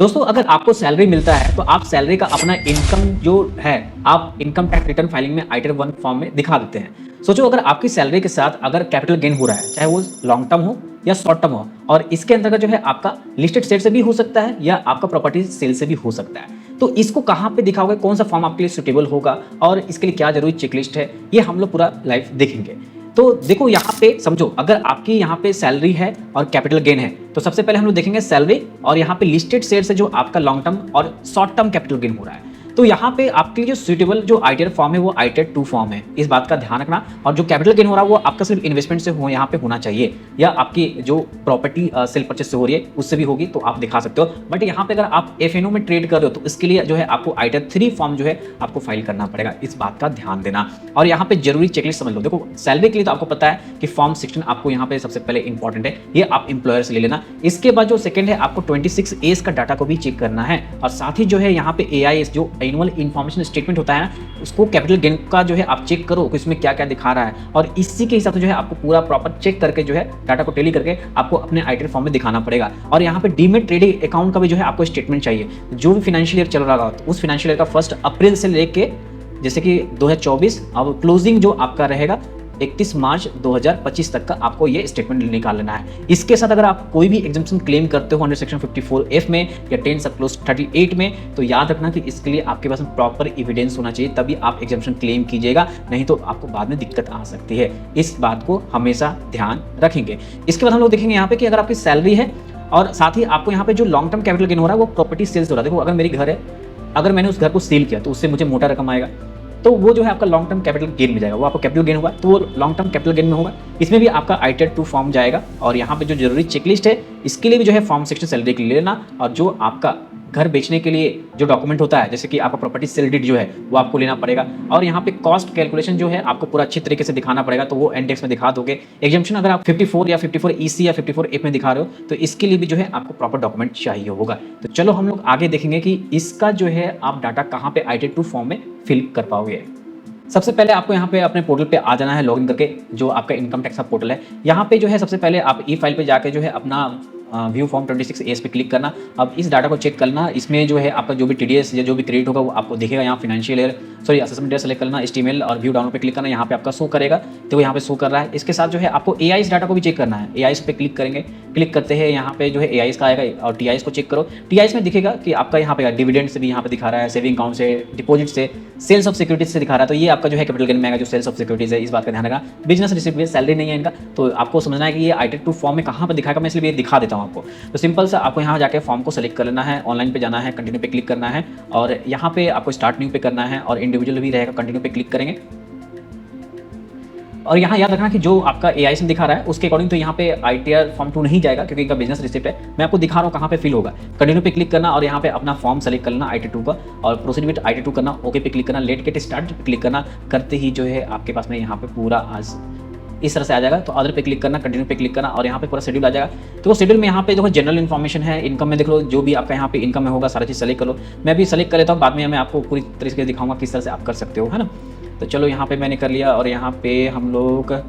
दोस्तों अगर आपको सैलरी मिलता है तो आप सैलरी का अपना इनकम जो है आप इनकम टैक्स रिटर्न फाइलिंग में आइटर 1 फॉर्म में दिखा देते हैं। सोचो अगर आपकी सैलरी के साथ अगर कैपिटल गेन हो रहा है, चाहे वो लॉन्ग टर्म हो या शॉर्ट टर्म हो, और इसके अंतर्गत जो है आपका लिस्टेड शेयर से भी हो सकता है या आपका प्रॉपर्टी सेल से भी हो सकता है। तो इसको कहाँ पे दिखाओगे, कौन सा फॉर्म आपके लिए सुटेबल होगा और इसके लिए क्या जरूरी चेकलिस्ट है, ये हम लोग पूरा लाइव देखेंगे। तो देखो यहाँ पे समझो, अगर आपकी यहाँ पे सैलरी है और कैपिटल गेन है तो सबसे पहले हम लोग देखेंगे सैलरी और यहाँ पे लिस्टेड शेयर से जो आपका लॉन्ग टर्म और शॉर्ट टर्म कैपिटल गेन हो रहा है। तो यहाँ पे आपके लिए जो सुटेबल जो आईटीआर फॉर्म है वो आईटीआर 2 फॉर्म है, इस बात का ध्यान रखना। और जो कैपिटल गेन हो रहा है वो आपका सिर्फ इन्वेस्टमेंट से हो यहाँ पे होना चाहिए, या आपकी जो प्रॉपर्टी सेल परचेस से हो रही है उससे भी होगी तो आप दिखा सकते हो। बट यहाँ पे अगर आप एफएनओ में ट्रेड कर रहे हो तो इसके लिए जो है आपको आईटीआर 3 फॉर्म जो है आपको फाइल करना पड़ेगा, इस बात का ध्यान देना। और यहाँ पे जरूरी चेकलिस्ट समझ लो। देखो सैलरी के लिए तो आपको पता है कि फॉर्म 16 आपको यहाँ पे सबसे पहले इंपॉर्टेंट है, ये आप इंप्लॉयर से ले लेना। इसके बाद जो सेकंड है आपको 26A का डाटा को भी चेक करना है, और साथ ही जो है यहाँ पे AIS जो एनुअल इन्फॉर्मेशन स्टेटमेंट होता है ना, उसको कैपिटल गेन का जो है आप चेक करो कि इसमें क्या क्या दिखा रहा है, और इसी के हिसाब से जो है आपको पूरा प्रॉपर चेक करके जो है डाटा को टैली करके आपको अपने आईटीआर फॉर्म में दिखाना पड़ेगा। और यहाँ पे डीमेट ट्रेडिंग अकाउंट का भी जो है आपको स्टेटमेंट चाहिए। जो भी फाइनेंशियल ईयर चल रहा होगा उस फाइनेंशियल ईयर का 1 अप्रैल से लेके जैसे कि 2024 अब क्लोजिंग जो आपका रहेगा 31 मार्च 2025 तक का आपको ये स्टेटमेंट निकाल लेना है। इसके साथ अगर आप कोई भी एग्जाम्पशन क्लेम करते हो अंडर सेक्शन 54F में या 10 सब क्लोज 38 में, तो याद रखना कि इसके लिए आपके पास प्रॉपर एविडेंस होना चाहिए, तभी आप एग्जाम्पशन क्लेम कीजिएगा, नहीं तो आपको बाद में दिक्कत आ सकती है। इस बात को हमेशा ध्यान रखेंगे। इसके बाद हम लोग देखेंगे यहाँ पे कि अगर आपकी सैलरी है और साथ ही आपको यहाँ पे जो लॉन्ग टर्म कैपिटल गेन हो रहा है वो प्रॉपर्टी सेल्स हो रहा है। देखो अगर मेरी घर है, अगर मैंने उस घर को सेल किया तो उससे मुझे मोटा रकम आएगा, तो वो जो है आपका लॉन्ग टर्म कैपिटल गेन में जाएगा। वो आपको कैपिटल गेन हुआ तो वो लॉन्ग टर्म कैपिटल गेन में होगा। इसमें भी आपका आईटीआर 2 फॉर्म जाएगा, और यहाँ पे जो जरूरी चेकलिस्ट है इसके लिए भी जो है फॉर्म 16 सैलरी के लिए लेना। और जो आपका घर बेचने के लिए जो डॉक्यूमेंट होता है, जैसे कि आपका प्रॉपर्टी सेल डीड जो है वो आपको लेना पड़ेगा। और यहाँ पे कॉस्ट कैलकुलेशन जो है आपको पूरा अच्छी तरीके से दिखाना पड़ेगा, तो वो इंडेक्स में दिखा दोगे। एग्जाम्पशन अगर आप 54 या 54EC या 54F में दिखा रहे हो तो इसके लिए भी जो है आपको प्रॉपर डॉक्यूमेंट चाहिए होगा। तो चलो हम लोग आगे देखेंगे कि इसका जो है आप डाटा कहाँ पे आईटीआर 2 फॉर्म में फिल कर पाओगे। सबसे पहले आपको यहाँ पे अपने पोर्टल पे आ जाना है, लॉगिन करके, जो आपका इनकम टैक्स का पोर्टल है। यहाँ पे जो है सबसे पहले आप ई फाइल पे जाके जो है अपना व्यू फॉर्म 26A पे क्लिक करना। अब इस डाटा को चेक करना, इसमें जो है आपका जो भी TDS या जो भी क्रेडिट होगा वो आपको दिखेगा। यहाँ financial year assessment year select करना, HTML और व्यू डाउनलोड पे क्लिक करना, यहाँ पे आपका शो करेगा, तो यहाँ पे शो कर रहा है। इसके साथ जो है आपको AIS डाटा को भी चेक करना है। AIS पे क्लिक करेंगे, क्लिक करते हैं यहाँ पे जो है AIS का आएगा, और TIS को चेक करो। TIS में दिखेगा कि आपका यहाँ पे डिविडेंड से भी यहाँ पे दिखा रहा है, सेविंग अकाउंट से, डिपॉजिट से, सेल्स ऑफ सिक्योरिटीज से दिखा रहा है। तो ये आपका जो है कैपिटल गेन में आएगा, जो सेल्स ऑफ सिक्योरिटीज है, इस बात का ध्यान रखना। बिजनेस रिसिप्ट में सैलरी नहीं है इनका, तो आपको समझना है कि ये आईटीआर 2 फॉर्म में कहाँ पर दिखाएगा, मैं इसलिए दिखा देता हूँ आपको। तो सिंपल सा आपको यहाँ जाके फॉर्म को सेलेक्ट कर लेना है, ऑनलाइन पे जाना है, कंटिन्यू पे क्लिक करना है, और यहाँ पे आपको स्टार्ट न्यू पे करना है, और इंडिविजुअल भी रहेगा, कंटिन्यू पे क्लिक करेंगे। और यहाँ याद रखना कि जो आपका AIS में दिखा रहा है उसके अकॉर्डिंग तो यहाँ पे आईटीआर फॉर्म 2 नहीं जाएगा, क्योंकि इनका बिजनेस रिसिप्ट है। मैं आपको दिखा रहा हूँ कहाँ पे फिल होगा। कंटिन्यू पे क्लिक करना और यहाँ पे अपना फॉर्म सेलेक्ट करना आईटीआर 2 का, और प्रोसीड विद आईटीआर 2 करना, ओके पे क्लिक करना, लेट गेट स्टार्ट पे क्लिक करना। करते ही जो है आपके पास में यहाँ पे पूरा आज इस तरह से आ जाएगा। तो अदर पे क्लिक करना, कंटिन्यू पे क्लिक करना, और यहाँ पे पूरा शेड्यूल आ जाएगा। तो शेड्यूल में यहाँ पे देखो जनरल इन्फॉर्मेशन है, इनकम में देख लो, जो भी आपका यहाँ पे इनकम में होगा सारा चीज़ सेलेक्ट कर लो। मैं भी सेलेक्ट कर लेता हूँ, बाद में मैं आपको पूरी तरीके से दिखाऊंगा किस तरह से आप कर सकते हो, है ना। तो चलो यहाँ पे मैंने कर लिया, और यहाँ पे हम लोग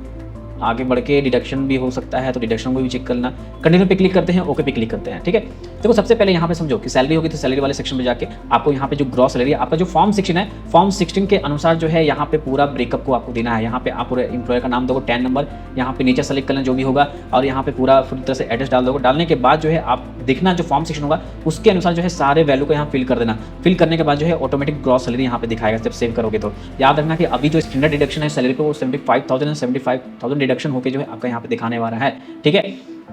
आगे बढ़ के डिडक्शन भी हो सकता है, तो डिडक्शन को भी चेक करना। कंटिन्यू पे क्लिक करते हैं, ओके पे क्लिक करते हैं, ठीक है। देखो सबसे पहले यहाँ पे समझो कि सैलरी होगी तो सैलरी वाले सेक्शन में जाके आपको यहाँ पे जो ग्रॉस सैलरी है, आपका जो फॉर्म 16 है, फॉर्म 16 के अनुसार जो है यहाँ पे पूरा ब्रेकअप को आपको देना है। यहाँ पे आप पूरे एम्प्लॉयर का नाम दोगे, 10 नंबर, यहाँ पे नीचे सेलेक्ट करना जो भी होगा, और यहाँ पे पूरा पूरी तरह से एड्रेस डाल दोगे। डालने के बाद जो है आप देखना जो फॉर्म 16 होगा उसके अनुसार जो है सारे वैल्यू को यहाँ फिल कर देना। फिल करने के बाद जो है ऑटोमेटिक ग्रॉस सैलरी यहाँ पे दिखाएगा जब सेव करोगे। तो याद रखना कि अभी जो स्टैंडर्ड डिडक्शन है सैलरी पे वो 75,000 एंड 75,000 डिडक्शन होकर जो है आपका यहाँ पे दिखाने वाला है, ठीक है।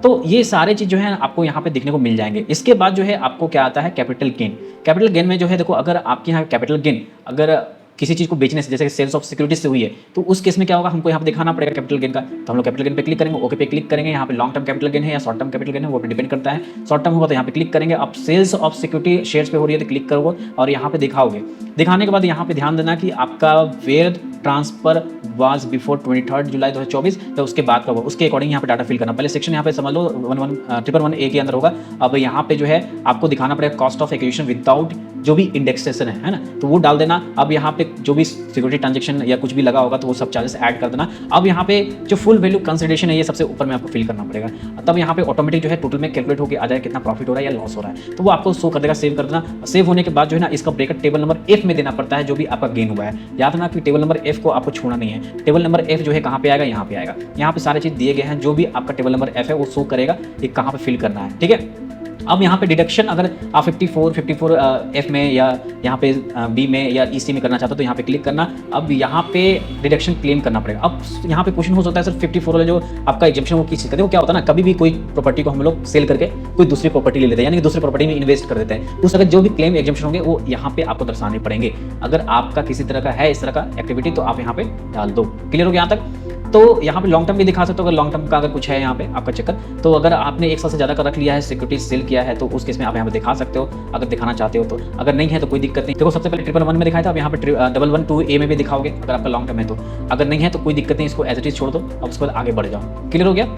तो ये सारे चीज जो है आपको यहाँ पे दिखने को मिल जाएंगे। इसके बाद जो है आपको क्या आता है, कैपिटल गेन। कैपिटल गेन में जो है देखो, अगर आपके यहाँ कैपिटल गेन अगर किसी चीज़ को बेचने से, जैसे कि सेल्स ऑफ सिक्योरिटीज से हुई है, तो उस केस में क्या होगा, हमको यहाँ पे दिखाना पड़ेगा कैपिटल गेन का। तो हम लोग कैपिटल गेन पे क्लिक करेंगे, ओके पे क्लिक करेंगे। यहाँ पे लॉन्ग टर्म कैपिटल गेन है या शॉर्ट टर्म कैपिटल गेन है वो डिपेंड करता है। शॉर्ट टर्म होगा तो यहाँ पे क्लिक करेंगे। अब सेल्स ऑफ सिक्योरिटी शेयर्स पे हो रही है तो क्लिक करोगे और यहाँ पे दिखाओगे। दिखाने के बाद यहाँ पे ध्यान देना कि आपका वेयर ट्रांसफर वाज बिफोर 23 जुलाई 2024, तो उसके बाद का होगा, उसके अकॉर्डिंग यहाँ पे डाटा फिल करना। पहले सेक्शन यहाँ पे समझ लो 111A के अंदर होगा। अब यहाँ पे जो है आपको दिखाना पड़ेगा कॉस्ट ऑफ एक्विजिशन विदाउट जो भी इंडेक्सेशन है ना, तो वो डाल देना। अब यहाँ पे जो भी सिक्योरिटी ट्रांजेक्शन या कुछ भी लगा होगा तो वो सब चार्जेस ऐड कर देना। अब यहाँ पे जो फुल वैल्यू कंसिडरेशन है ये सबसे ऊपर में आपको फिल करना पड़ेगा। तब यहाँ पे ऑटोमेटिक जो है टोटल में कैलकुलेट होकर आ जाए कितना प्रॉफिट हो रहा है या लॉस हो रहा है, तो वो आपको शो कर देगा। सेव कर देना। सेव होने के बाद जो है ना इसका ब्रेकेट टेबल नंबर एफ में देना पड़ता है, जो भी आपका गेन हुआ है। याद रखना कि टेबल नंबर एफ को आपको छोड़ना नहीं है। टेबल नंबर एफ जो है कहाँ पे आएगा, यहाँ पे आएगा। यहाँ पे सारे चीज दिए गए हैं, जो भी आपका टेबल नंबर एफ है वो शो करेगा कि कहाँ पे फिल करना है, ठीक है। अब यहाँ पे डिडक्शन अगर आप 54 एफ में या यहाँ पे बी में या ईसी में करना चाहते हो तो यहाँ पे क्लिक करना। अब यहाँ पे डिडक्शन क्लेम करना पड़ेगा। अब यहाँ पे क्वेश्चन हो सकता है सर 54 वाला जो आपका एग्जेम्पशन वो किस चीज़ का, देखो क्या होता है ना, कभी भी कोई प्रॉपर्टी को हम लोग सेल करके कोई दूसरी प्रॉपर्टी ले लेते हैं, यानी कि दूसरी प्रॉपर्टी में इन्वेस्ट कर देते हैं, उस अगर जो भी क्लेम एग्जेम्पशन होंगे वो यहाँ पे आपको दर्शाने पड़ेंगे। अगर आपका किसी तरह का है इस तरह का एक्टिविटी तो आप यहाँ पे डाल दो। क्लियर हो गया यहाँ तक। तो यहाँ पे लॉन्ग टर्म भी दिखा सकते हो, अगर लॉन्ग टर्म का अगर कुछ है यहाँ पे आपका चक्कर, तो अगर आपने एक साल से ज़्यादा का रख लिया है, सिक्योरिटी सेल किया है, तो उस केस में आप यहाँ पे दिखा सकते हो अगर दिखाना चाहते हो तो। अगर नहीं है तो कोई दिक्कत नहीं। देखो सबसे पहले 111 में दिखाया था, अब यहाँ पे 112A में भी दिखाओगे अगर आपका लॉन्ग टर्म है तो। अगर नहीं है तो कोई दिक्कत नहीं, इसको एज इट इज छोड़ दो, अब उसके बाद आगे बढ़ जाओ। क्लियर हो गया।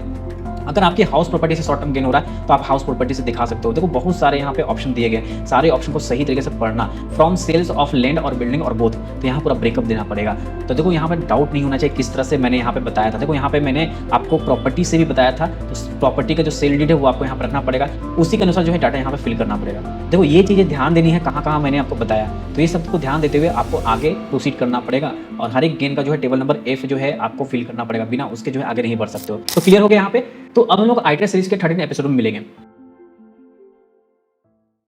अगर आपकी हाउस प्रॉपर्टी से शॉर्ट टर्म गेन हो रहा है तो आप हाउस प्रॉपर्टी से दिखा सकते हो। देखो बहुत सारे यहाँ पे ऑप्शन दिए गए, सारे ऑप्शन को सही तरीके से पढ़ना। फ्रॉम सेल्स ऑफ लैंड और बिल्डिंग और बोथ, तो यहाँ पूरा ब्रेकअप देना पड़ेगा। तो देखो यहाँ पे डाउट नहीं होना चाहिए किस तरह से मैंने यहाँ पे बताया था। देखो यहाँ पे मैंने आपको प्रॉपर्टी से भी बताया था, तो प्रॉपर्टी का जो सेल डीड है वो आपको यहाँ पर रखना पड़ेगा, उसी के अनुसार जो है डाटा यहाँ पे फिल करना पड़ेगा। देखो ये चीज़ें ध्यान देनी है, कहाँ कहाँ मैंने आपको बताया, तो ये सबको ध्यान देते हुए आपको आगे प्रोसीड करना पड़ेगा। और हर एक गेन का जो है टेबल नंबर एफ जो है आपको फिल करना पड़ेगा, बिना उसके जो है आगे नहीं बढ़ सकते हो। तो क्लियर हो गया यहाँ पे। तो अब हम लोग आईटीआर सीरीज के 13 एपिसोड में मिलेंगे।